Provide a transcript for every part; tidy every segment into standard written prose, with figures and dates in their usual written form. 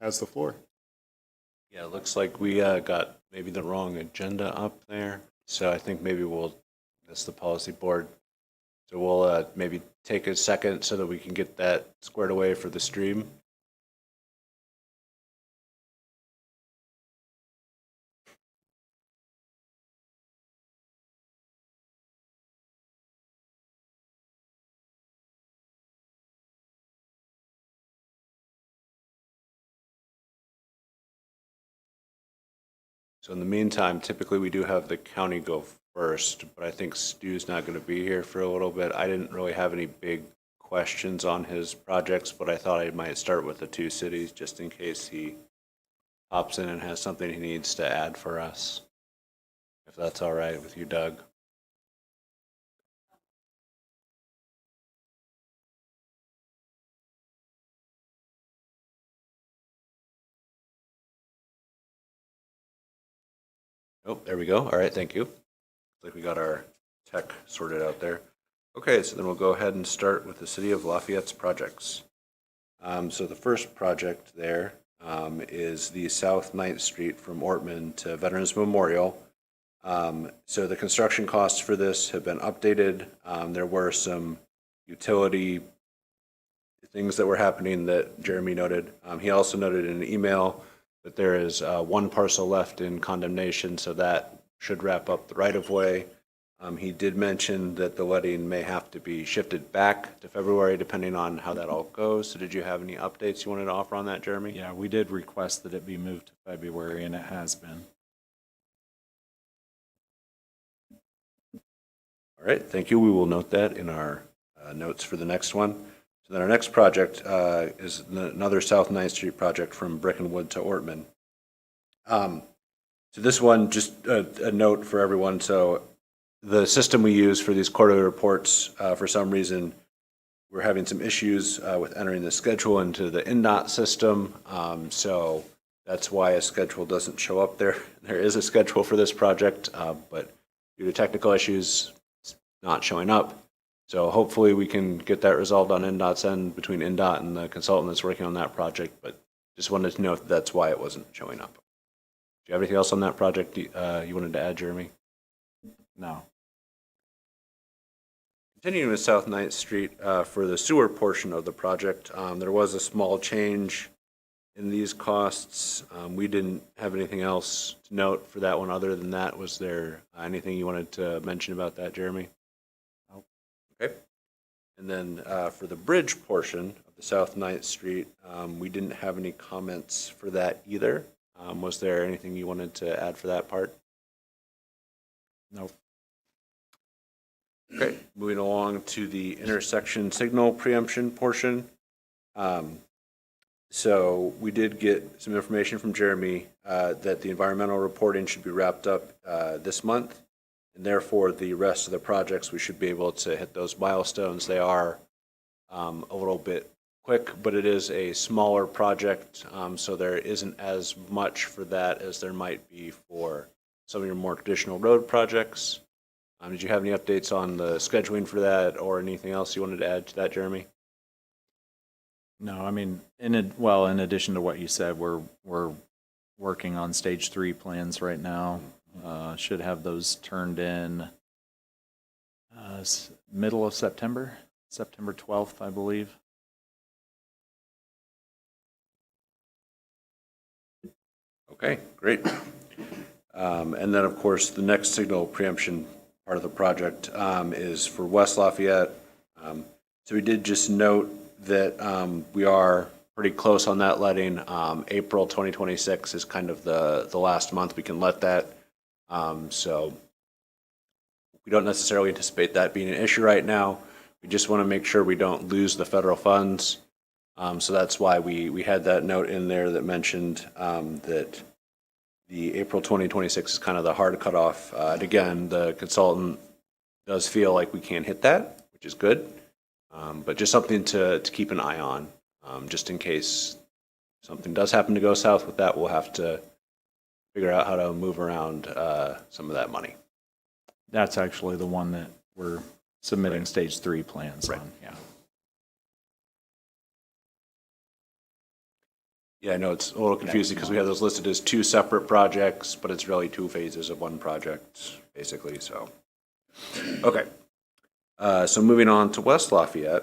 has the floor. Yeah, it looks like we got maybe the wrong agenda up there. So I think maybe that's the policy board. So we'll maybe take a second so that we can get that squared away for the stream. So in the meantime, typically we do have the county go first, but I think Stu's not going to be here for a little bit. I didn't really have any big questions on his projects, but I thought I might start with the two cities just in case he pops in and has something he needs to add for us. If that's all right with you, Doug. Oh, there we go. All right, thank you. Looks like we got our tech sorted out there. Okay, so then we'll go ahead and start with the City of Lafayette's projects. So the first project there is the South 9th Street from Ortman to Veterans Memorial. So the construction costs for this have been updated. There were some utility things that were happening that Jeremy noted. He also noted in an email that there is one parcel left in condemnation, so that should wrap up the right-of-way. He did mention that the letting may have to be shifted back to February depending on how that all goes. So did you have any updates you wanted to offer on that, Jeremy? Yeah, we did request that it be moved to February, and it has been. All right, thank you. We will note that in our notes for the next one. So then our next project is another South 9th Street project from Brickenwood to Ortman. So this one, just a note for everyone. So the system we use for these quarterly reports, for some reason, we're having some issues with entering the schedule into the INDOT system. So that's why a schedule doesn't show up there. There is a schedule for this project, but due to technical issues, it's not showing up. So hopefully we can get that resolved on INDOT's end between INDOT and the consultant that's working on that project, but just wanted to know if that's why it wasn't showing up. Do you have anything else on that project you wanted to add, Jeremy? No. Continuing with South 9th Street, for the sewer portion of the project, there was a small change in these costs. We didn't have anything else to note for that one other than that. Was there anything you wanted to mention about that, Jeremy? Nope. Okay. And then for the bridge portion of the South 9th Street, we didn't have any comments for that either. Was there anything you wanted to add for that part? Nope. Okay, moving along to the intersection signal preemption portion. So we did get some information from Jeremy that the environmental reporting should be wrapped up this month, and therefore the rest of the projects we should be able to hit those milestones. They are a little bit quick, but it is a smaller project, so there isn't as much for that as there might be for some of your more traditional road projects. Did you have any updates on the scheduling for that or anything else you wanted to add to that, Jeremy? No, I mean, in addition to what you said, we're working on stage 3 plans right now. Should have those turned in middle of September 12th, I believe. Okay, great. And then, of course, the next signal preemption part of the project is for West Lafayette. So we did just note that we are pretty close on that letting. April 2026 is kind of the last month we can let that. So we don't necessarily anticipate that being an issue right now. We just want to make sure we don't lose the federal funds. So that's why we had that note in there that mentioned that the April 2026 is kind of the hard cutoff. And again, the consultant does feel like we can't hit that, which is good. But just something to keep an eye on, just in case something does happen to go south with that. We'll have to figure out how to move around some of that money. That's actually the one that we're submitting Right. stage 3 plans Right. on. Yeah. Yeah, I know it's a little confusing because we have those listed as two separate projects, but it's really two phases of one project, basically, so. Okay. So moving on to West Lafayette.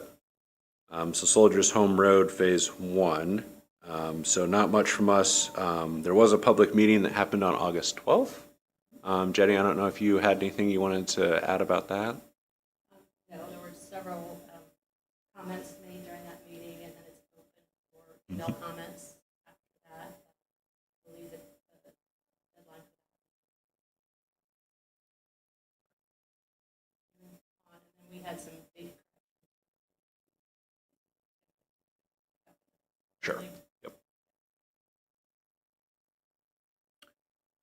So Soldiers Home Road Phase 1. So not much from us. There was a public meeting that happened on August 12th. Jenny, I don't know if you had anything you wanted to add about that? No, there were several comments made during that meeting, and then it's open for email comments after that. I believe that the deadline for that. And then we had some big. Sure. Yep.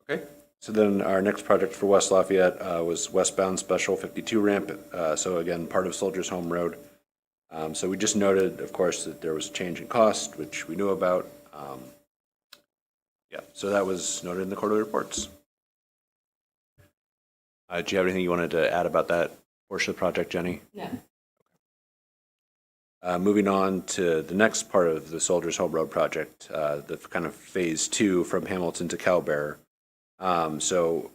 Okay. So then our next project for West Lafayette was westbound special 52 ramp. So again, part of Soldiers Home Road. So we just noted, of course, that there was a change in cost, which we knew about. Yeah, so that was noted in the quarterly reports. Do you have anything you wanted to add about that portion of the project, Jenny? No. Moving on to the next part of the Soldiers Home Road project, the kind of phase 2 from Hamilton to Calbear. So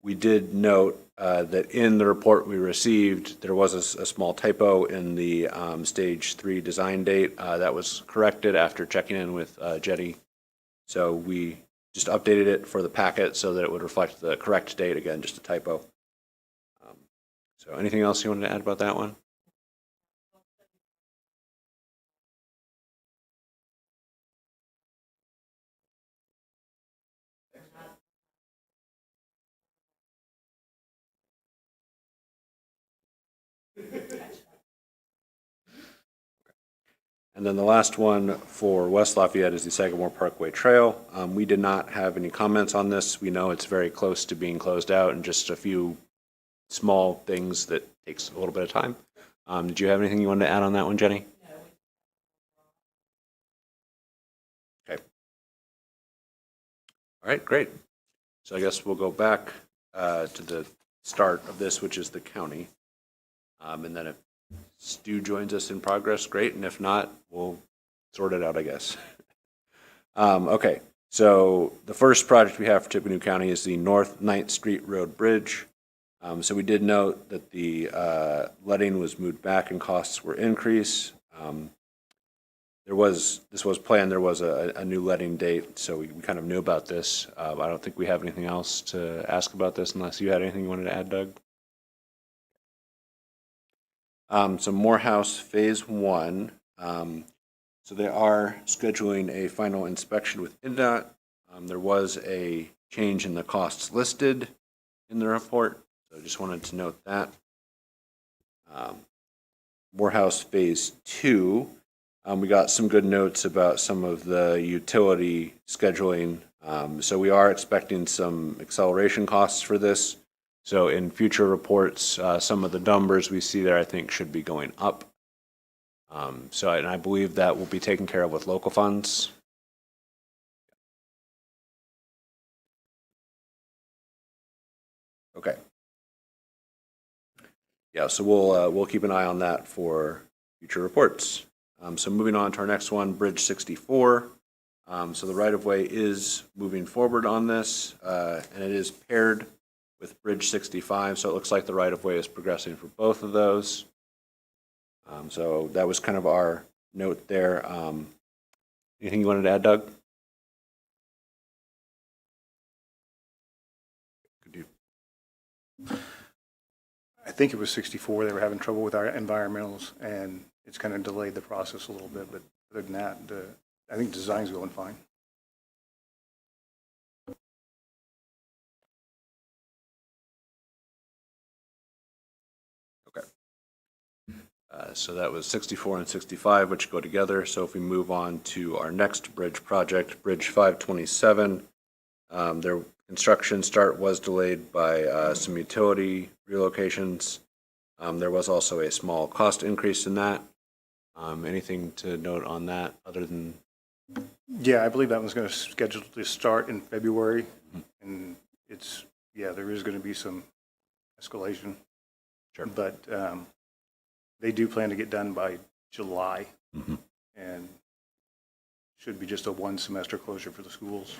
we did note that in the report we received, there was a small typo in the stage 3 design date. That was corrected after checking in with Jetty. So we just updated it for the packet so that it would reflect the correct date. Again, just a typo. So anything else you wanted to add about that one? And then the last one for West Lafayette is the Sagamore Parkway Trail. We did not have any comments on this. We know it's very close to being closed out and just a few small things that takes a little bit of time. Did you have anything you wanted to add on that one, Jenny? Okay. All right, great. So I guess we'll go back to the start of this, which is the county. And then if Stu joins us in progress, great. And if not, we'll sort it out, I guess. Okay, so the first project we have for Tippecanoe County is the North 9th Street Road Bridge. So we did note that the letting was moved back and costs were increased. This was planned, there was a new letting date, so we kind of knew about this. I don't think we have anything else to ask about this unless you had anything you wanted to add, Doug. So Morehouse Phase 1. So they are scheduling a final inspection with INDOT. There was a change in the costs listed in the report, so I just wanted to note that. Morehouse Phase 2. We got some good notes about some of the utility scheduling. So we are expecting some acceleration costs for this. So in future reports, some of the numbers we see there, I think, should be going up. And I believe that will be taken care of with local funds. Okay. Yeah, so we'll keep an eye on that for future reports. So moving on to our next one, Bridge 64. So the right-of-way is moving forward on this, and it is paired with Bridge 65, so it looks like the right-of-way is progressing for both of those. So that was kind of our note there. Anything you wanted to add, Doug? Could you? I think it was 64. They were having trouble with our environmentals, and it's kind of delayed the process a little bit. But other than that, I think design's going fine. Okay. So that was 64 and 65, which go together. So if we move on to our next bridge project, Bridge 527, their construction start was delayed by some utility relocations. There was also a small cost increase in that. Anything to note on that other than? Yeah, I believe that one's going to schedule to start in February, and there is going to be some escalation. Sure. But they do plan to get done by July, and should be just a one semester closure for the schools.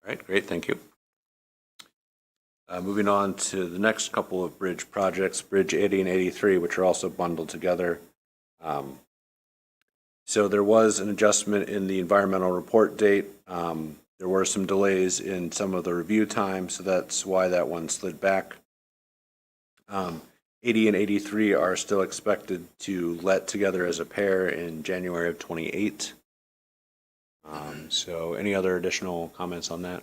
All right, great, thank you. Moving on to the next couple of bridge projects, Bridge 80 and 83, which are also bundled together. So there was an adjustment in the environmental report date. There were some delays in some of the review time, so that's why that one slid back. 80 and 83 are still expected to let together as a pair in January of 28. So any other additional comments on that?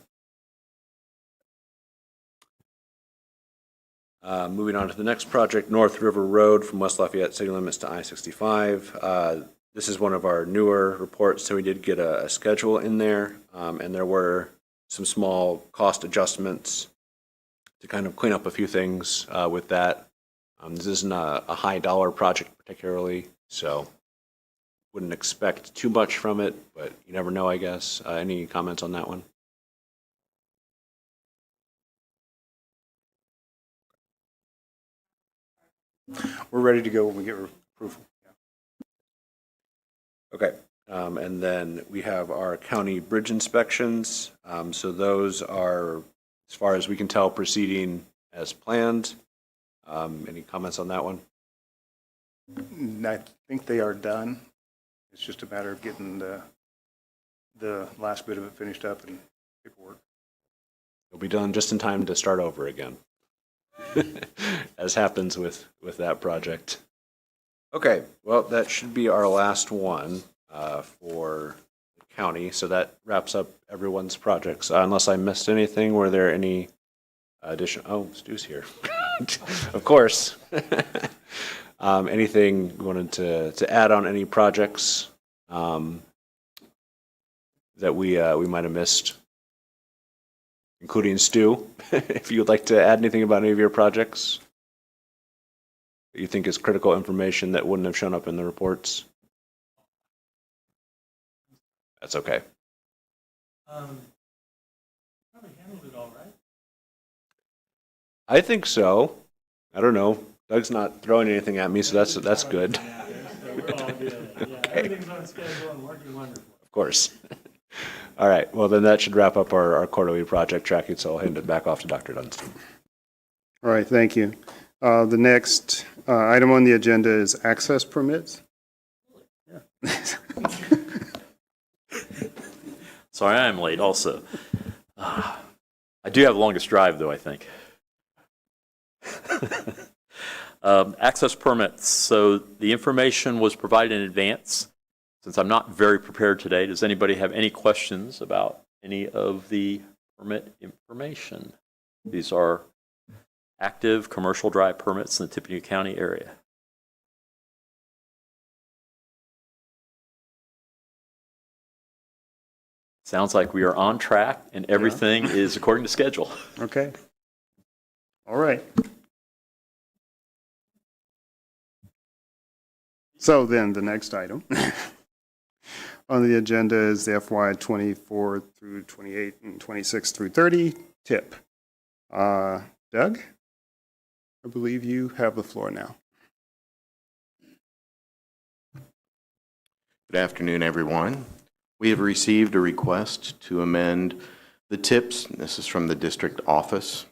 Moving on to the next project, North River Road from West Lafayette city limits to I-65. This is one of our newer reports, so we did get a schedule in there, and there were some small cost adjustments to kind of clean up a few things with that. This isn't a high dollar project particularly, so wouldn't expect too much from it, but you never know, I guess. Any comments on that one? We're ready to go when we get approval. Okay, and then we have our county bridge inspections. So those are, as far as we can tell, proceeding as planned. Any comments on that one? I think they are done. It's just a matter of getting the last bit of it finished up and paperwork. It'll be done just in time to start over again, as happens with that project. Okay, well, that should be our last one for the county. So that wraps up everyone's projects. Unless I missed anything, were there any additional? Oh, Stu's here. Of course. Anything you wanted to add on any projects that we might have missed, including Stu? If you would like to add anything about any of your projects that you think is critical information that wouldn't have shown up in the reports, that's okay. Probably handled it all right. I think so. I don't know. Doug's not throwing anything at me, so that's good. Yeah, we're all good. Yeah, everything's on schedule and working wonderful. Of course. All right. Well, then that should wrap up our quarterly project tracking, so I'll hand it back off to Dr. Dunstan. All right, thank you. The next item on the agenda is access permits. Sorry, I am late also. I do have the longest drive, though, I think. Access permits. So the information was provided in advance. Since I'm not very prepared today, does anybody have any questions about any of the permit information? These are active commercial drive permits in the Tippecanoe County area. Sounds like we are on track and everything is according to schedule. Okay. All right. So then the next item on the agenda is the FY 24 through 28 and 26 through 30 tip. Doug, I believe you have the floor now. Good afternoon, everyone. We have received a request to amend the tips. This is from the district office.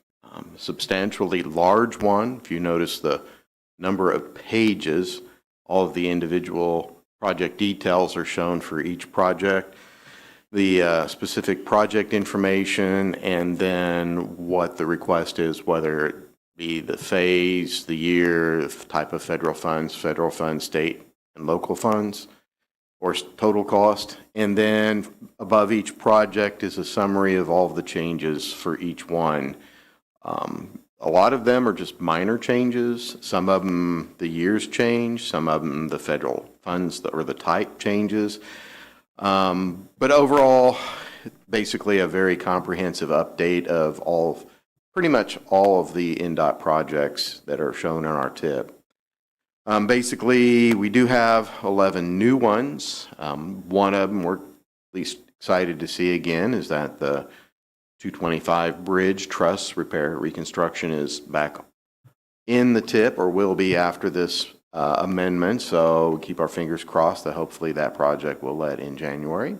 Substantially large one. If you notice the number of pages, all of the individual project details are shown for each project. The specific project information, and then what the request is, whether it be the phase, the year, the type of federal funds, state and local funds, or total cost. And then above each project is a summary of all of the changes for each one. A lot of them are just minor changes. Some of them, the years change. Some of them, the federal funds or the type changes. But overall, basically a very comprehensive update of pretty much all of the NDOT projects that are shown on our tip. Basically, we do have 11 new ones. One of them we're at least excited to see again is that the 225 bridge truss repair reconstruction is back in the tip, or will be after this amendment, so keep our fingers crossed that hopefully that project will let in January.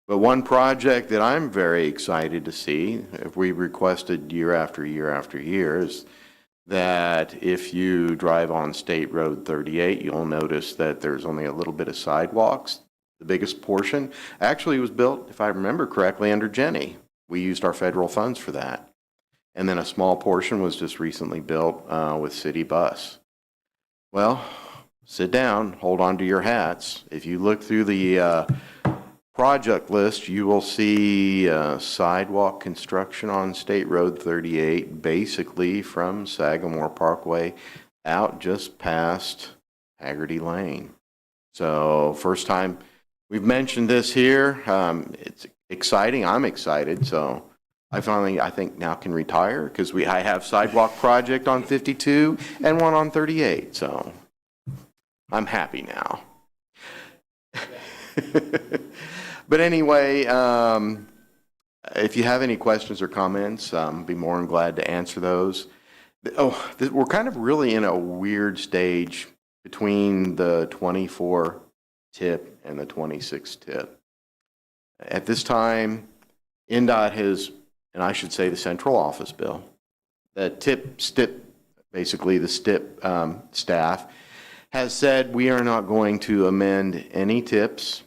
But one project that I'm very excited to see, if we requested year after year after year, is that if you drive on State Road 38, you'll notice that there's only a little bit of sidewalks. The biggest portion actually was built, if I remember correctly, under Jenny. We used our federal funds for that. And then a small portion was just recently built with city bus. Well, sit down, hold on to your hats. If you look through the project list, you will see sidewalk construction on State Road 38, basically from Sagamore Parkway out just past Haggerty Lane. So first time we've mentioned this here. It's exciting. I'm excited. So I finally, I think now can retire because I have sidewalk project on 52 and one on 38. So I'm happy now. But anyway, if you have any questions or comments, be more than glad to answer those. We're kind of really in a weird stage between the 24 tip and the 26 tip. At this time, NDOT has, and I should say the central office, Bill, the STIP, basically the STIP staff, has said we are not going to amend any tips.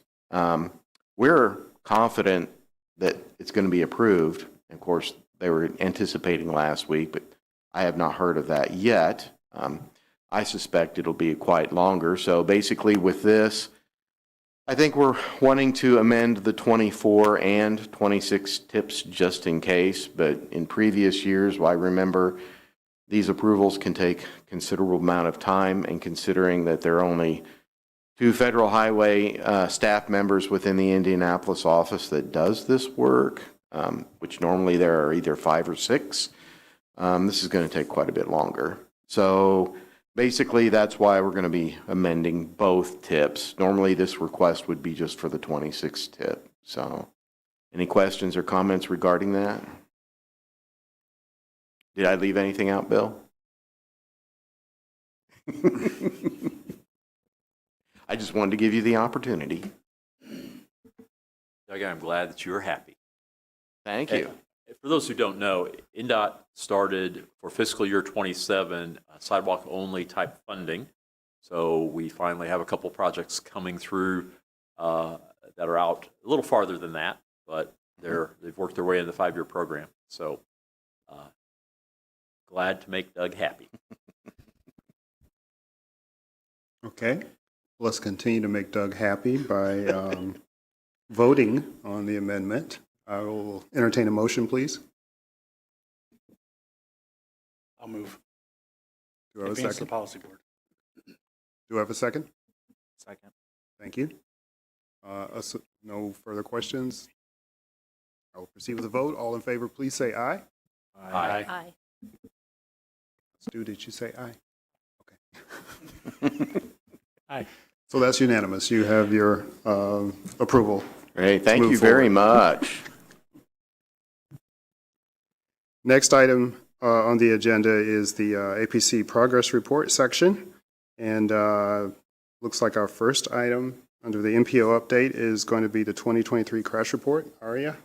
We're confident that it's going to be approved. Of course, they were anticipating last week, but I have not heard of that yet. I suspect it'll be quite longer. So basically with this, I think we're wanting to amend the 24 and 26 tips just in case, but in previous years, I remember these approvals can take considerable amount of time, and considering that there are only 2 federal highway staff members within the Indianapolis office that does this work, which normally there are either 5 or 6, this is going to take quite a bit longer. So basically, that's why we're going to be amending both tips. Normally, this request would be just for the 26 tip. So any questions or comments regarding that? Did I leave anything out, Bill? I just wanted to give you the opportunity. Doug, I'm glad that you're happy. Thank you. For those who don't know, NDOT started for fiscal year 27 sidewalk-only type funding. So we finally have a couple projects coming through that are out a little farther than that, but they've worked their way in the 5-year program. So glad to make Doug happy. Okay, let's continue to make Doug happy by voting on the amendment. I will entertain a motion, please. I'll move. Do I have a Advance the second? policy board. Do I have a second? Second. Thank you. No further questions. I will proceed with the vote. All in favor, please say aye. Aye. Aye. Stu, did you say aye? Okay. Aye. So that's unanimous. You have your approval. Great. Thank Move you very forward. much. Next item on the agenda is the APC progress report section. And looks like our first item under the MPO update is going to be the 2023 crash report. Aria?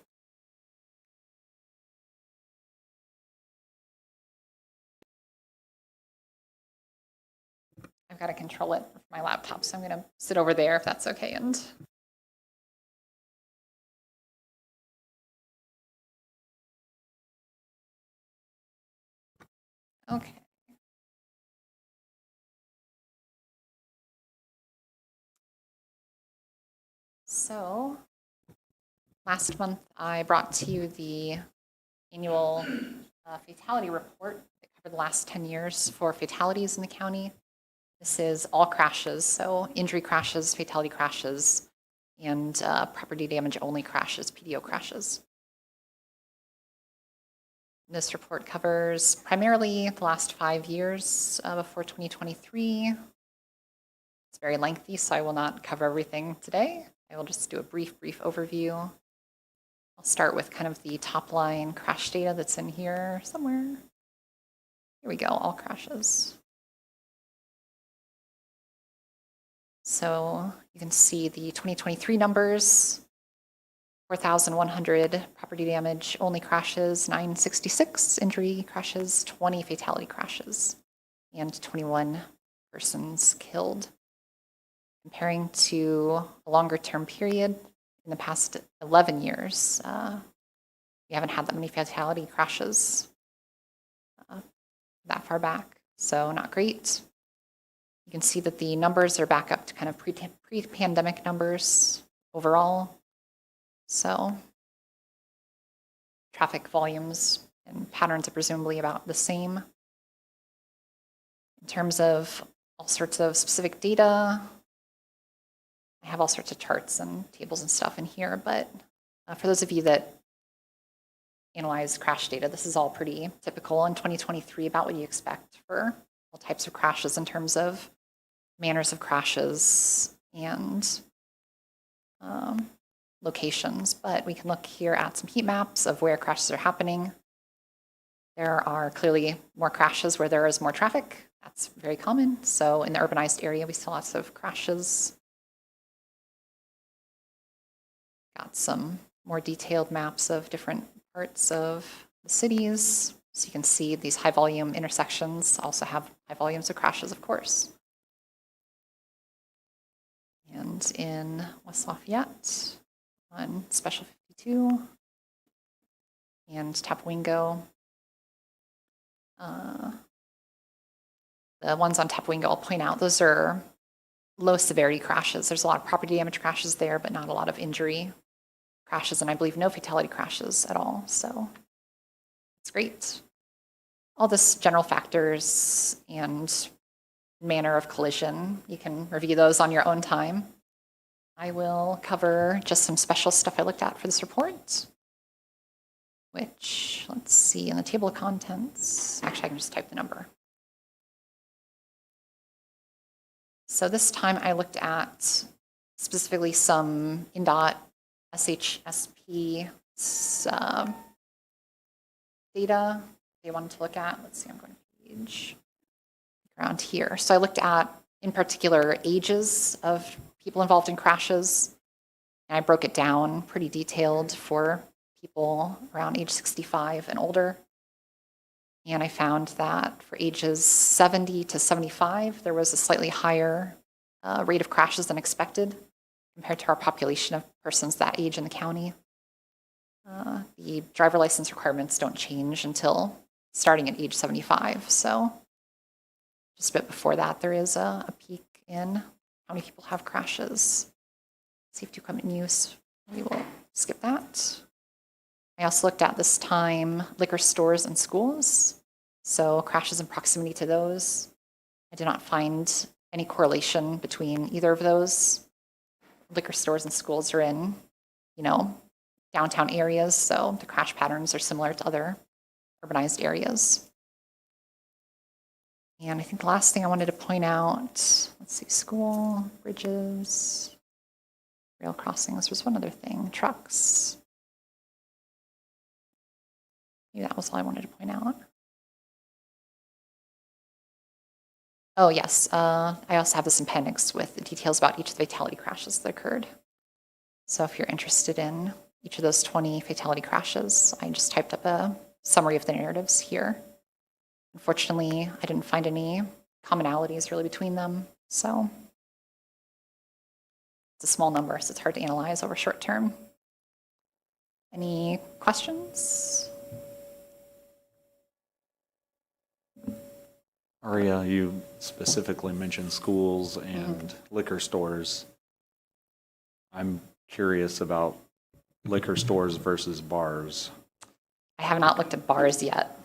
I've got to control it with my laptop, so I'm going to sit over there if that's okay. And okay. So last month I brought to you the annual fatality report that covered the last 10 years for fatalities in the county. This is all crashes, so injury crashes, fatality crashes, and property damage only crashes, PDO crashes. This report covers primarily the last 5 years before 2023. It's very lengthy, so I will not cover everything today. I will just do a brief overview. I'll start with kind of the top line crash data that's in here somewhere. Here we go, all crashes. So you can see the 2023 numbers, 4,100 property damage, only crashes, 966 injury crashes, 20 fatality crashes, and 21 persons killed. Comparing to a longer term period, in the past 11 years, we haven't had that many fatality crashes that far back, so not great. You can see that the numbers are back up to kind of pre-pandemic numbers overall. So traffic volumes and patterns are presumably about the same. In terms of all sorts of specific data, I have all sorts of charts and tables and stuff in here, but for those of you that analyze crash data, this is all pretty typical in 2023 about what you expect for all types of crashes in terms of manners of crashes and locations. But we can look here at some heat maps of where crashes are happening. There are clearly more crashes where there is more traffic. That's very common. So in the urbanized area, we see lots of crashes. Got some more detailed maps of different parts of the cities. So you can see these high volume intersections also have high volumes of crashes, of course. And in West Lafayette, on Special 52, and Tippecanoe, the ones on Tippecanoe, I'll point out, those are low severity crashes. There's a lot of property damage crashes there, but not a lot of injury crashes, and I believe no fatality crashes at all. So it's great. All this general factors and manner of collision, you can review those on your own time. I will cover just some special stuff I looked at for this report, which, let's see, in the table of contents, actually I can just type the number. So this time I looked at specifically some INDOT SHSP data they wanted to look at. Let's see, I'm going to page around here. So I looked at, in particular, ages of people involved in crashes. And I broke it down pretty detailed for people around age 65 and older. And I found that for ages 70 to 75, there was a slightly higher rate of crashes than expected compared to our population of persons that age in the county. The driver license requirements don't change until starting at age 75. So just a bit before that, there is a peak in how many people have crashes. Safety equipment use, we will skip that. I also looked at this time liquor stores and schools. So crashes in proximity to those. I did not find any correlation between either of those. Liquor stores and schools are in, downtown areas, so the crash patterns are similar to other urbanized areas. And I think the last thing I wanted to point out, let's see, school, bridges, rail crossings, was one other thing, trucks. Maybe that was all I wanted to point out. Oh yes, I also have this appendix with the details about each of the fatality crashes that occurred. So if you're interested in each of those 20 fatality crashes, I just typed up a summary of the narratives here. Unfortunately, I didn't find any commonalities really between them, so it's a small number, so it's hard to analyze over short term. Any questions? Aria, you specifically mentioned schools and liquor stores. I'm curious about liquor stores versus bars. I have not looked at bars yet.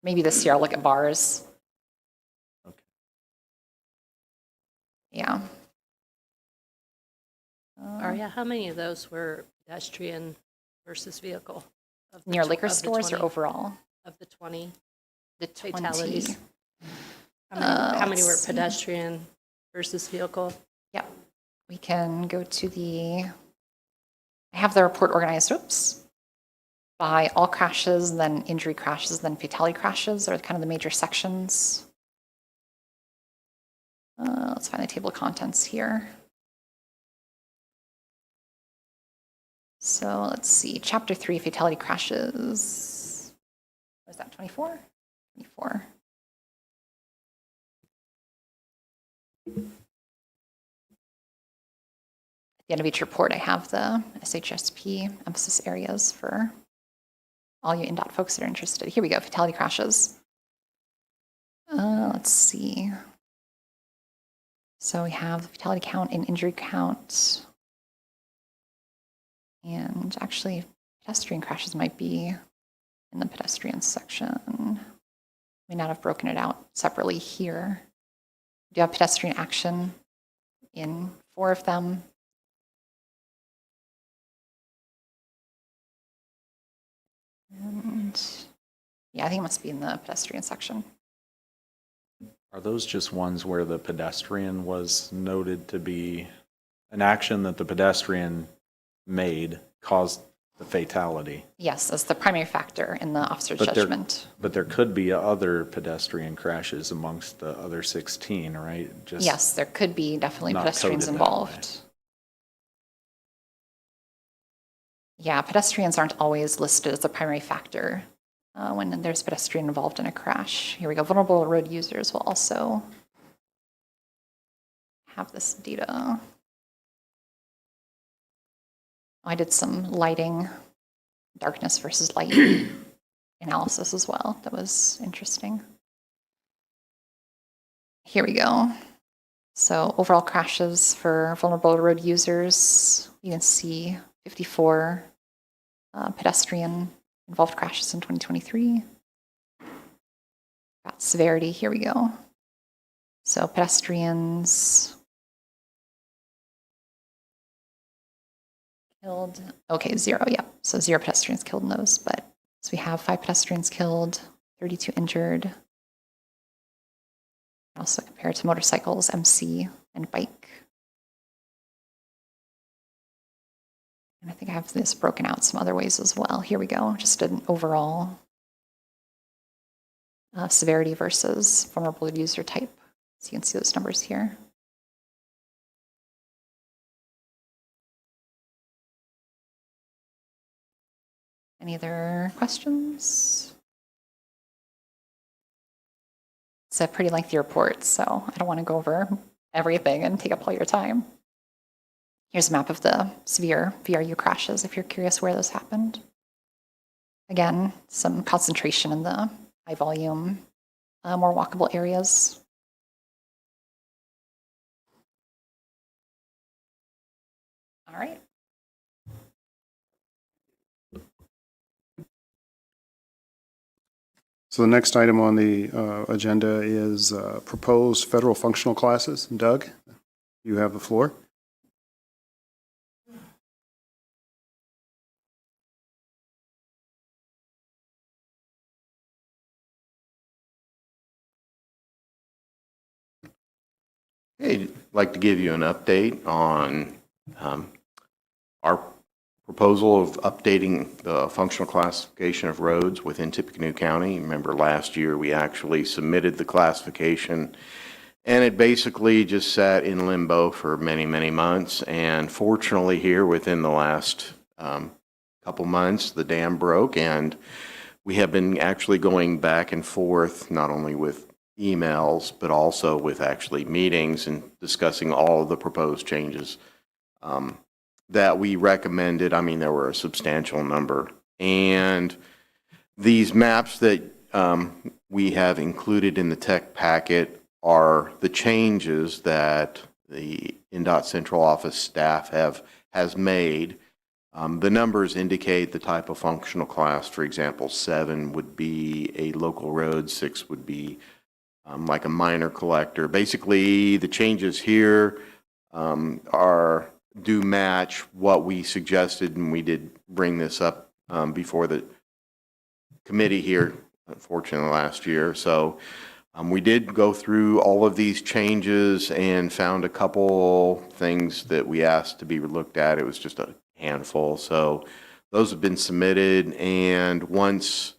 Maybe this year I'll look at bars. Okay. Yeah. Aria, how many of those were pedestrian versus vehicle? Near liquor stores or overall? Of the 20 The 20. fatalities? How many were let's see. pedestrian versus vehicle? Yeah. We can go to I I have the report organized, by all crashes, then injury crashes, then fatality crashes are kind of the major sections. Let's find the table of contents here. So let's see, Chapter 3, fatality crashes. What is that, 24? 24. At the end of each report, I have the SHSP emphasis areas for all you INDOT folks that are interested. Here we go, fatality crashes. Let's see. So we have the fatality count and injury count. And actually, pedestrian crashes might be in the pedestrian section. May not have broken it out separately here. We do have pedestrian action in 4 of them. And yeah, I think it must be in the pedestrian section. Are those just ones where the pedestrian was noted to be an action that the pedestrian made caused the fatality? Yes, that's the primary factor in the officer's But judgment. But there could be other pedestrian crashes amongst the other 16, right? Just Yes, there could be definitely not pedestrians coded that way. involved. Yeah, pedestrians aren't always listed as the primary factor when there's pedestrian involved in a crash. Here we go. Vulnerable road users will also have this data. I did some lighting, darkness versus light analysis as well. That was interesting. Here we go. So overall crashes for vulnerable road users, you can see 54 pedestrian involved crashes in 2023. Got severity, here we go. So pedestrians killed, okay, 0, yep. So 0 pedestrians killed in those, but so we have 5 pedestrians killed, 32 injured. Also compared to motorcycles, MC, and bike. And I think I have this broken out some other ways as well. Here we go, just an overall severity versus vulnerable user type. So you can see those numbers here. Any other questions? It's a pretty lengthy report, so I don't want to go over everything and take up all your time. Here's a map of the severe VRU crashes if you're curious where those happened. Again, some concentration in the high volume, more walkable areas. All right. So the next item on the agenda is proposed federal functional classes. Doug, you have the floor. Hey, I'd like to give you an update on our proposal of updating the functional classification of roads within Tippecanoe County. Remember last year we actually submitted the classification and it basically just sat in limbo for many, many months. And fortunately here within the last couple months, the dam broke and we have been actually going back and forth, not only with emails, but also with actually meetings and discussing all of the proposed changes that we recommended. I mean, there were a substantial number. And these maps that we have included in the tech packet are the changes that the INDOT Central Office staff has made. The numbers indicate the type of functional class. For example, 7 would be a local road, 6 would be like a minor collector. Basically, the changes here do match what we suggested, and we did bring this up before the committee here, unfortunately, last year. So we did go through all of these changes and found a couple things that we asked to be looked at. It was just a handful. So those have been submitted, and once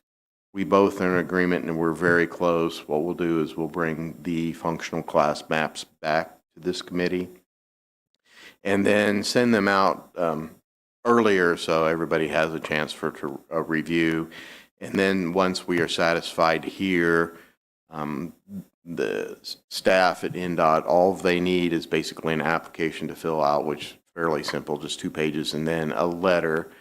we both are in agreement and we're very close, what we'll do is we'll bring the functional class maps back to this committee and then send them out earlier so everybody has a chance for to review. And then once we are satisfied here, the staff at NDOT, all they need is basically an application to fill out, which is fairly simple, just 2 pages, and then a letter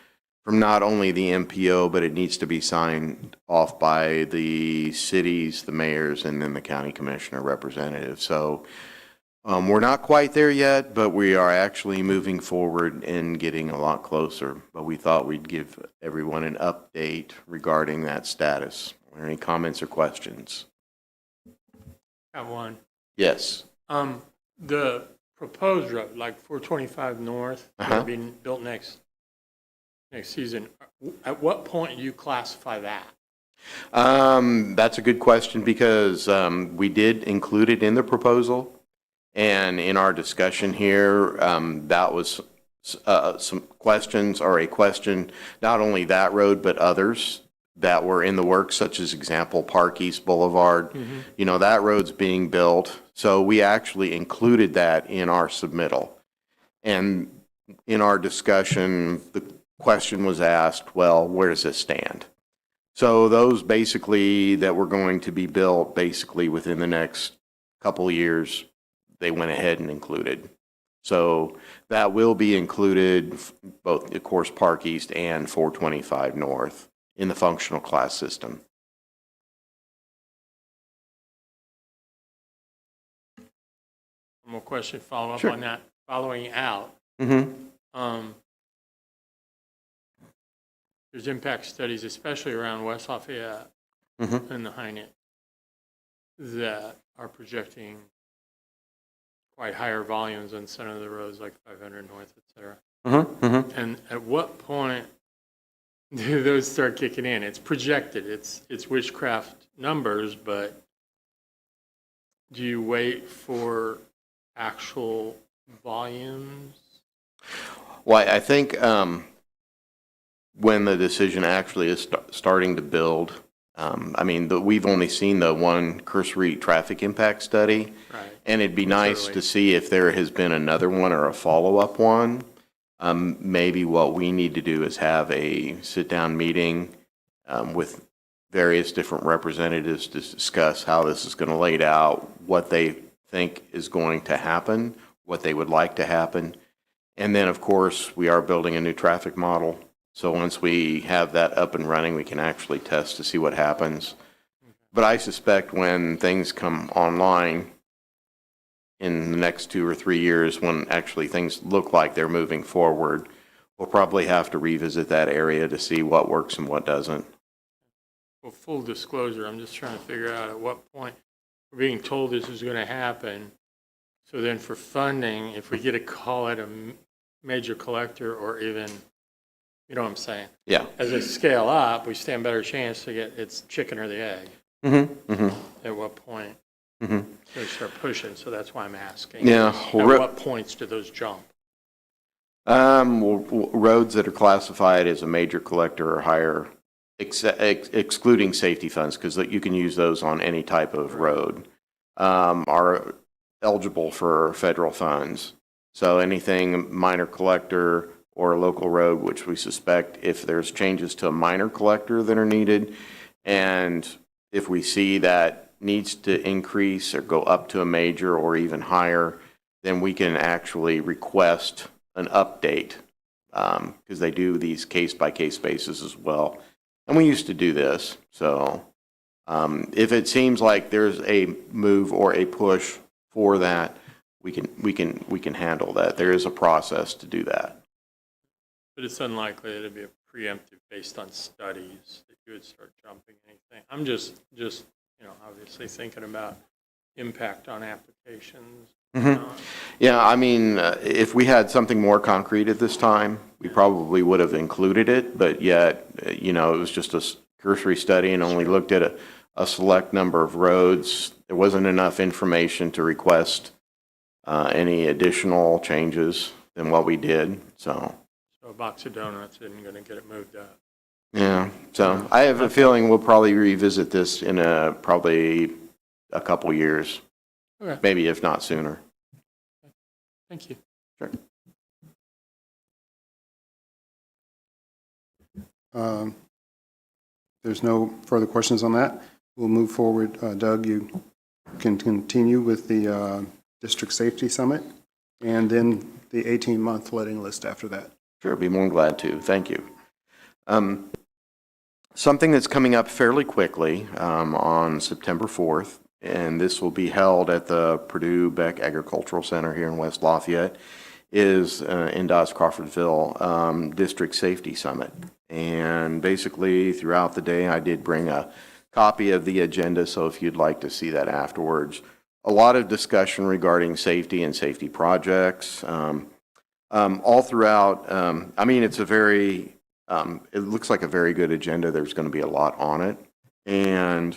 from not only the MPO, but it needs to be signed off by the cities, the mayors, and then the county commissioner representative. So we're not quite there yet, but we are actually moving forward and getting a lot closer. But we thought we'd give everyone an update regarding that status. Are there any comments or questions? Got one. Yes. The proposed road, like 425 North, being built next season, at what point do you classify that? That's a good question because we did include it in the proposal. And in our discussion here, that was some questions, or a question, not only that road, but others that were in the works, such as example, Park East Boulevard. Mm-hmm. You know, that road's being built. So we actually included that in our submittal. And in our discussion, the question was asked, well, where does this stand? So those basically that were going to be built basically within the next couple of years, they went ahead and included. So that will be included, both, of course, Park East and 425 North in the functional class system. One more question, follow up Sure. on that. Following out, there's impact studies, especially around West Lafayette and the Hynet, that are projecting quite higher volumes on some of the roads, like 500 North, et cetera. And at what point do those start kicking in? It's projected, it's witchcraft numbers, but do you wait for actual volumes? Well, I think when the decision actually is starting to build, I mean, we've only seen the one cursory traffic impact study. Right. And it'd be It's nice early. to see if there has been another one or a follow-up one. Maybe what we need to do is have a sit-down meeting with various different representatives to discuss how this is going to lay it out, what they think is going to happen, what they would like to happen. And then, of course, we are building a new traffic model. So once we have that up and running, we can actually test to see what happens. But I suspect when things come online in the next 2 or 3 years, when actually things look like they're moving forward, we'll probably have to revisit that area to see what works and what doesn't. Well, full disclosure, I'm just trying to figure out at what point we're being told this is going to happen. So then for funding, if we get a call at a major collector or even, you know what I'm saying? Yeah. As they scale up, we stand better chance to get it's chicken or the egg. At what point they start pushing? So that's why I'm asking. Yeah. At what points do those jump? Roads that are classified as a major collector or higher, excluding safety funds, because you can use those on any type of road, are eligible for federal funds. So anything minor collector or a local road, which we suspect if there's changes to a minor collector that are needed, and if we see that needs to increase or go up to a major or even higher, then we can actually request an update, because they do these case-by-case basis as well. And we used to do this. So if it seems like there's a move or a push for that, we can handle that. There is a process to do that. But it's unlikely it'd be a preemptive based on studies that you would start jumping anything. I'm just obviously thinking about impact on applications. Yeah, I mean, if we had something more concrete at this time, we probably would have included it, but yet, it was just a cursory study and only looked at a select number of roads. There wasn't enough information to request any additional changes than what we did, so. So a box of donuts isn't going to get it moved up. Yeah, so I have a feeling we'll probably revisit this in probably a couple years, Okay, maybe if not sooner. thank you. Sure. There's no further questions on that. We'll move forward. Doug, you can continue with the District Safety Summit and then the 18-month letting list after that. Sure, be more than glad to. Thank you. Something that's coming up fairly quickly on September 4th, and this will be held at the Purdue Beck Agricultural Center here in West Lafayette, is NDOT's Crawfordville District Safety Summit. And basically, throughout the day, I did bring a copy of the agenda, so if you'd like to see that afterwards. A lot of discussion regarding safety and safety projects. All throughout, I mean, it's a very, it looks like a very good agenda. There's going to be a lot on it. And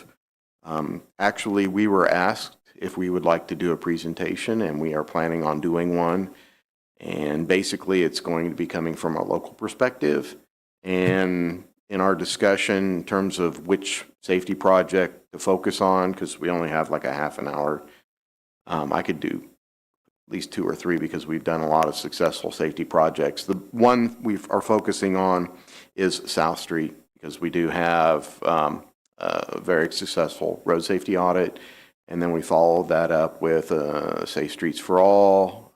actually, we were asked if we would like to do a presentation, and we are planning on doing one. And basically, it's going to be coming from a local perspective. And in our discussion, in terms of which safety project to focus on, because we only have like a half an hour, I could do at least 2 or 3 because we've done a lot of successful safety projects. The one we are focusing on is South Street, because we do have a very successful road safety audit. And then we followed that up with Safe Streets for All,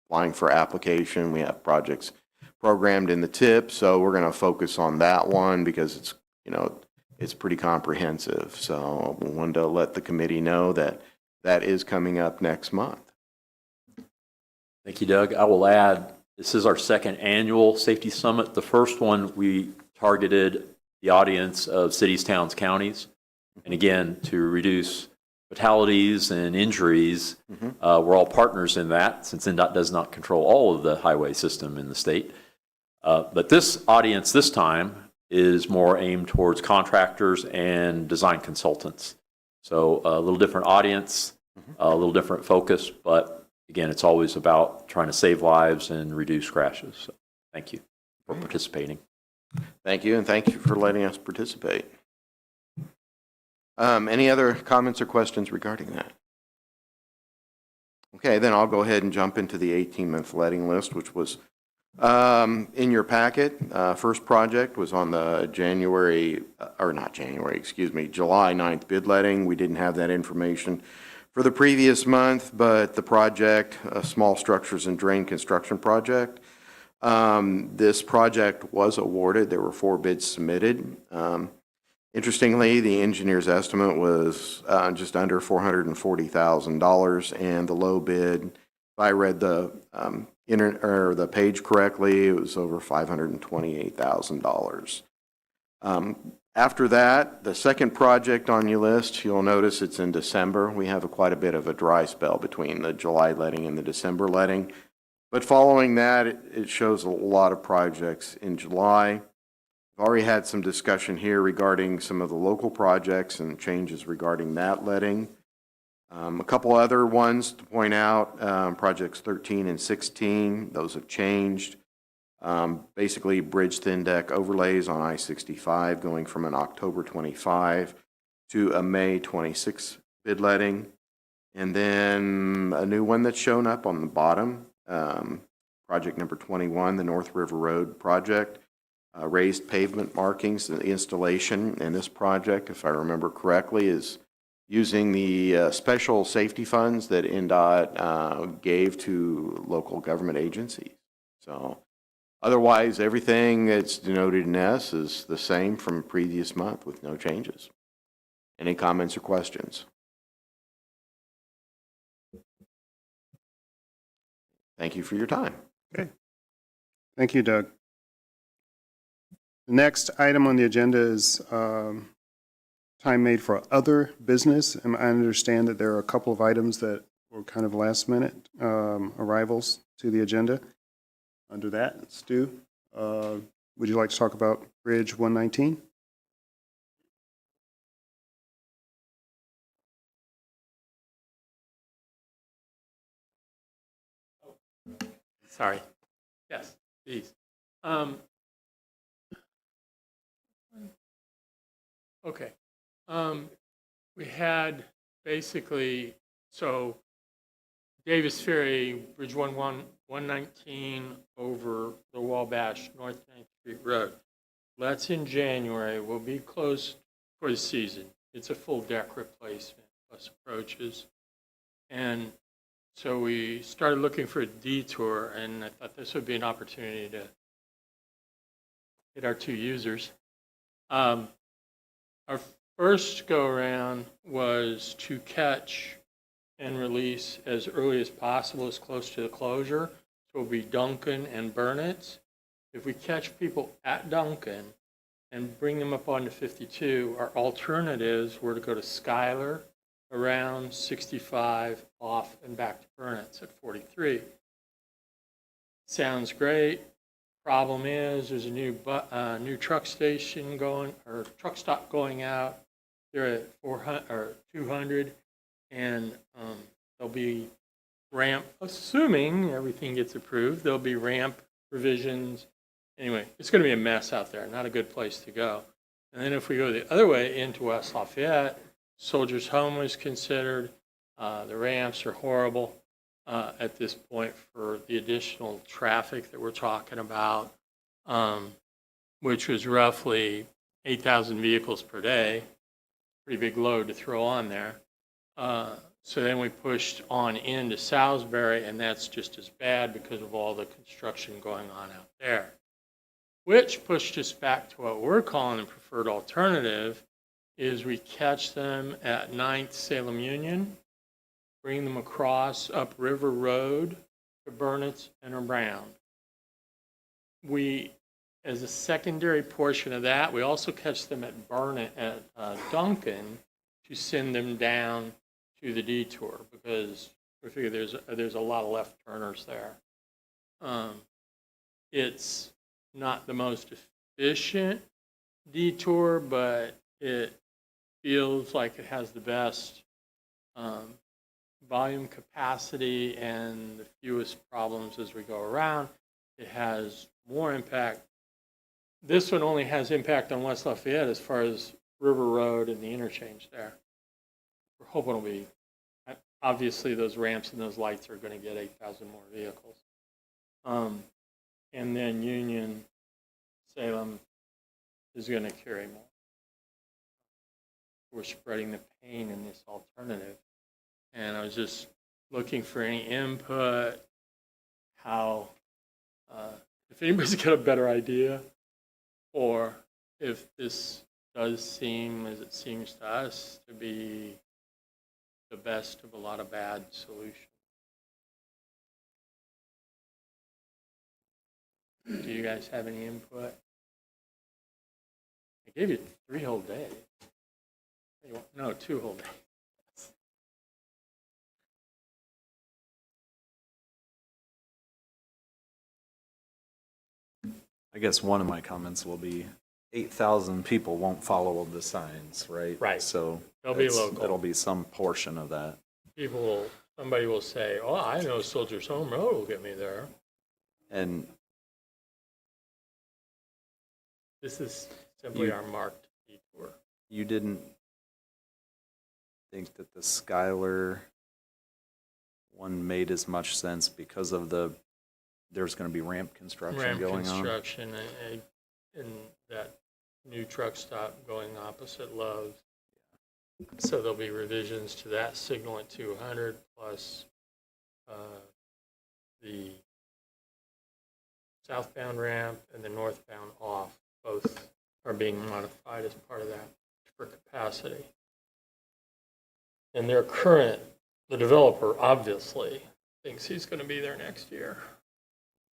applying for application. We have projects programmed in the tip, so we're going to focus on that one because it's, you know, it's pretty comprehensive. So we wanted to let the committee know that that is coming up next month. Thank you, Doug. I will add, this is our second annual Safety Summit. The first one, we targeted the audience of cities, towns, counties. And again, to reduce fatalities and injuries, we're all partners in that, since NDOT does not control all of the highway system in the state. But this audience this time is more aimed towards contractors and design consultants. So a little different audience, a little different focus, but again, it's always about trying to save lives and reduce crashes. So thank you for participating. Thank you, and thank you for letting us participate. Any other comments or questions regarding that? Okay, then I'll go ahead and jump into the 18-month letting list, which was in your packet. First project was on the July 9th bid letting. We didn't have that information for the previous month, but the project, a small structures and drain construction project, this project was awarded. There were 4 bids submitted. Interestingly, the engineer's estimate was just under $440,000, and the low bid, if I read the the page correctly, it was over $528,000. After that, the second project on your list, you'll notice it's in December. We have quite a bit of a dry spell between the July letting and the December letting. But following that, it shows a lot of projects in July. We've already had some discussion here regarding some of the local projects and changes regarding that letting. A couple other ones to point out, projects 13 and 16, those have changed. Basically, bridge thin deck overlays on I-65 going from an October 25 to a May 26 bid letting. And then a new one that's shown up on the bottom, project number 21, the North River Road project. Raised pavement markings, the installation in this project, if I remember correctly, is using the special safety funds that NDOT gave to local government agencies. So otherwise, everything that's denoted in S is the same from previous month with no changes. Any comments or questions? Thank you for your time. Okay. Thank you, Doug. The next item on the agenda is time made for other business. And I understand that there are a couple of items that were kind of last minute arrivals to the agenda. Under that, Stu, would you like to talk about Bridge 119? Sorry. Yes, please. Okay. We had basically, so Davis Ferry, Bridge 119 over the Wabash, North 9th Street Road. That's in January. We'll be closed for the season. It's a full deck replacement plus approaches. And so we started looking for a detour, and I thought this would be an opportunity to hit our two users. Our first go-around was to catch and release as early as possible, as close to the closure. So it'll be Duncan and Burnett. If we catch people at Duncan and bring them up onto 52, our alternatives were to go to Schuyler, around 65, off and back to Burnett's at 43. Sounds great. Problem is, there's a new truck station going, or truck stop going out. They're at 400 or 200, and there'll be ramp, assuming everything gets approved, there'll be ramp revisions. Anyway, it's going to be a mess out there, not a good place to go. And then if we go the other way into West Lafayette, Soldiers Home was considered. The ramps are horrible at this point for the additional traffic that we're talking about, which was roughly 8,000 vehicles per day. Pretty big load to throw on there. So then we pushed on into Salisbury, and that's just as bad because of all the construction going on out there, which pushed us back to what we're calling the preferred alternative, is we catch them at 9th Salem Union, bring them across up River Road to Burnett's and around. We, as a secondary portion of that, we also catch them at Duncan to send them down to the detour, because we figure there's a lot of left turners there. It's not the most efficient detour, but it feels like it has the best volume capacity and the fewest problems as we go around. It has more impact. This one only has impact on West Lafayette as far as River Road and the interchange there. We're hoping it'll be, obviously those ramps and those lights are going to get 8,000 more vehicles. And then Union, Salem is going to carry more. We're spreading the pain in this alternative. And I was just looking for any input, how, if anybody's got a better idea, or if this does seem, as it seems to us, to be the best of a lot of bad solutions. Do you guys have any input? I gave you 3 whole days. No, 2 whole days. I guess one of my comments will be 8,000 people won't follow the signs, right? Right. So They'll be local. It'll be some portion of that. Somebody will say, oh, I know Soldiers Home Road will get me there. And This is simply our marked detour. you didn't think that the Schuyler one made as much sense because of there's going to be ramp construction going on? Ramp construction and that new truck stop going opposite Love's. So there'll be revisions to that signal at 200 plus the southbound ramp and the northbound off. Both are being modified as part of that for capacity. And the developer obviously thinks he's going to be there next year.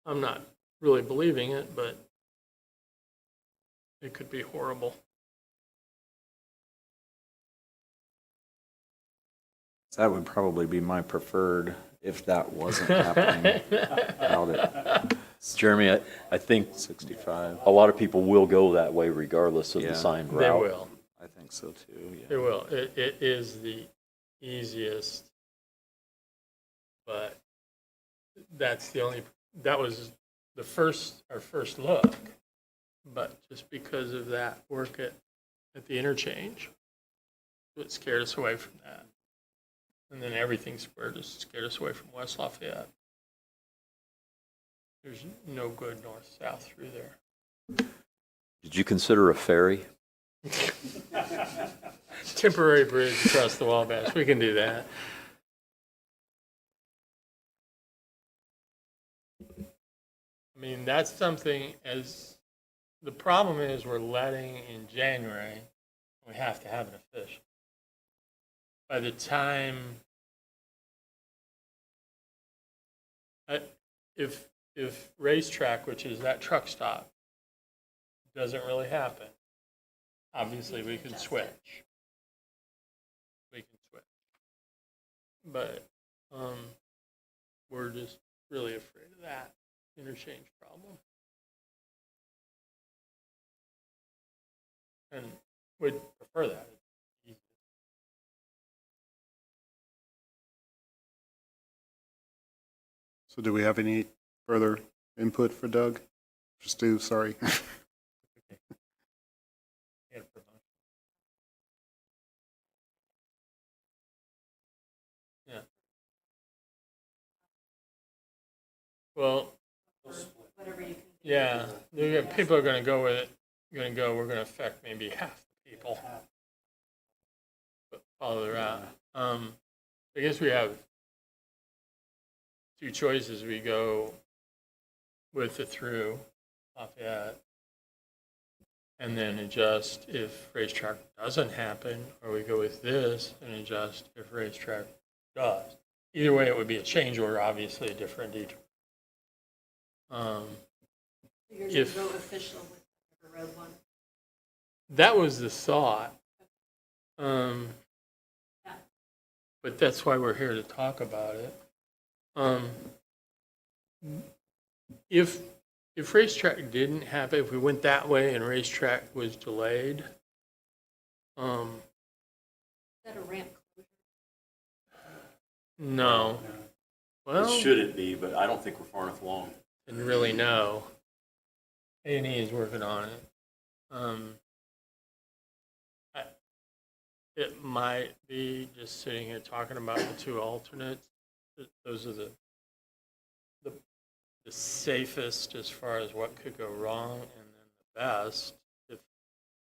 I'm not really believing it, but it could be horrible. That would probably be my preferred if that wasn't happening. Out at Jeremy, I think 65. a lot of people will go that way regardless of Yeah. the signed route. They will. I think so too. It will. It is the easiest, but that was our first look, but just because of that work at the interchange, it scared us away from that. And then everything squared us, scared us away from West Lafayette. There's no good north-south through there. Did you consider a ferry? Temporary bridge across the Wabash, we can do that. I mean, that's something as, the problem is we're letting in January, we have to have it official. By the time, if racetrack, which is that truck stop, doesn't really happen, obviously we can switch. We can switch. But we're just really afraid of that interchange problem. And we'd prefer that. So do we have any further input for Doug? For Stu, sorry. Yeah. Well, Whatever you can. yeah, people are going to go with it. We're going to affect maybe half the people. But follow the route. I guess we have two choices. We go with the through Lafayette and then adjust if racetrack doesn't happen, or we go with this and adjust if racetrack does. Either way, it would be a change order, obviously a different detour. You're going to If- go official with the road one. That was the thought. But that's why we're here to talk about it. If racetrack didn't happen, if we went that way and racetrack was delayed, Is that a ramp closure? no. Well, Shouldn't be, but I don't think we're far enough along. didn't really know. A&E is working on it. It might be just sitting here talking about the two alternates. Those are the safest as far as what could go wrong, and then the best if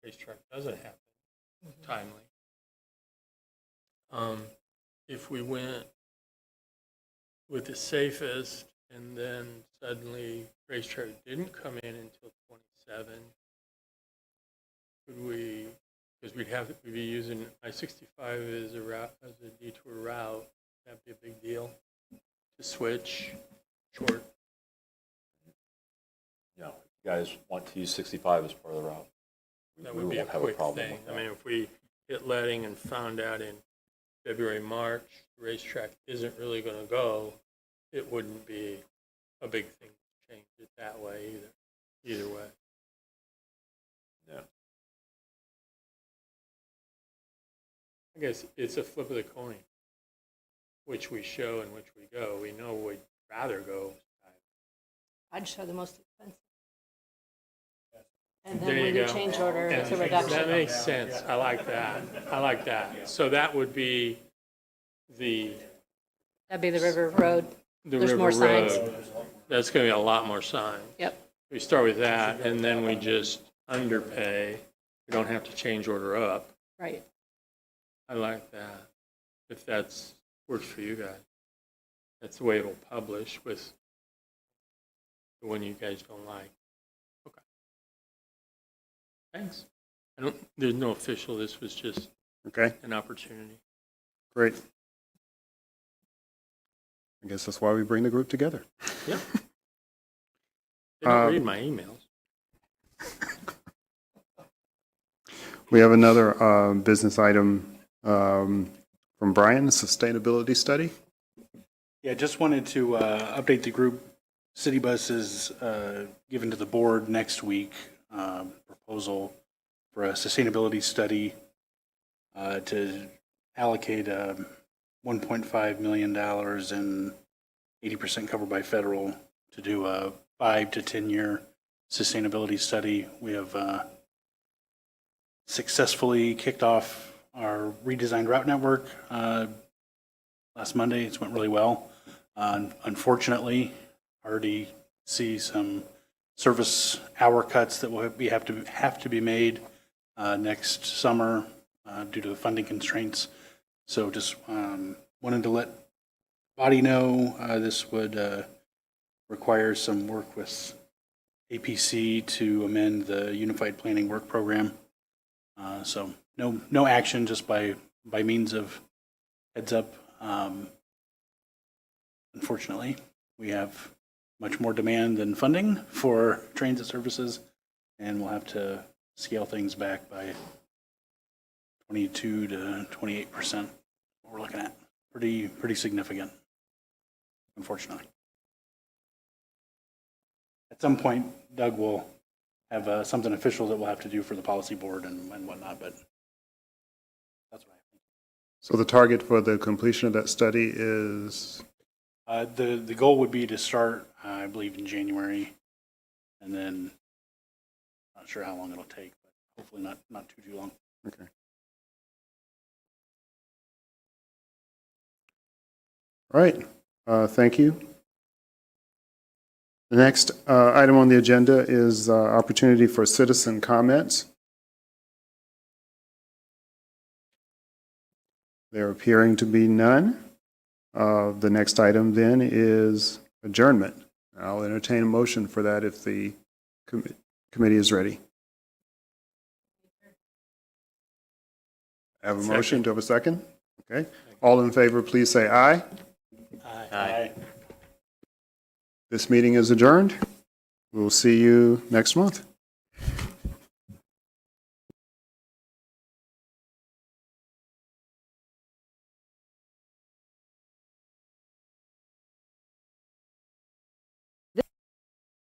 racetrack doesn't happen timely. If we went with the safest and then suddenly racetrack didn't come in until 27, could we, because we'd be using I-65 as a route, as a detour route, that'd be a big deal to switch short. No, you guys want to use 65 as part of the route. That We would be a won't have quick problem thing. with I that. mean, if we hit letting and found out in February, March, the racetrack isn't really going to go, it wouldn't be a big thing to change it that way either way. Yeah. I guess it's a flip of the coin, which we show and which we go. We know we'd rather go. I'd show the most expensive. And There then you when you go. change order, it's a That reduction. makes sense. I like that. I like that. So that would be the That'd be the River Road. There's River more signs. Road. That's going to be a lot more signs. Yep. We start with that, and then we just underpay. We don't have to change order up. Right. I like that. If that's works for you guys. That's the way it'll publish with the one you guys don't like. Okay. Thanks. There's no official, this was just Okay, an opportunity. great. I guess that's why we bring the group together. Yeah. They don't read my emails. We have another business item from Brian, sustainability study. Yeah, just wanted to update the group. City Bus is given to the board next week, proposal for a sustainability study to allocate $1.5 million and 80% covered by federal to do a 5 to 10 year sustainability study. We have successfully kicked off our redesigned route network last Monday. It's went really well. Unfortunately, already see some service hour cuts that will have to be made next summer due to the funding constraints. So just wanted to let body know this would require some work with APC to amend the Unified Planning Work Program. So no action, just by means of heads up. Unfortunately, we have much more demand than funding for transit services, and we'll have to scale things back by 22 to 28%. What we're looking at, pretty significant, unfortunately. At some point, Doug will have something official that we'll have to do for the policy board and whatnot, but that's what I think. So the target for the completion of that study is? The goal would be to start, I believe, in January, and then not sure how long it'll take, but hopefully not too long. Okay. All right, thank you. The next item on the agenda is opportunity for citizen comments. There appearing to be none. The next item then is adjournment. I'll entertain a motion for that if the committee is ready. I have a motion. Do I have a second? Okay. All in favor, please say aye. Aye. This meeting is adjourned. We'll see you next month.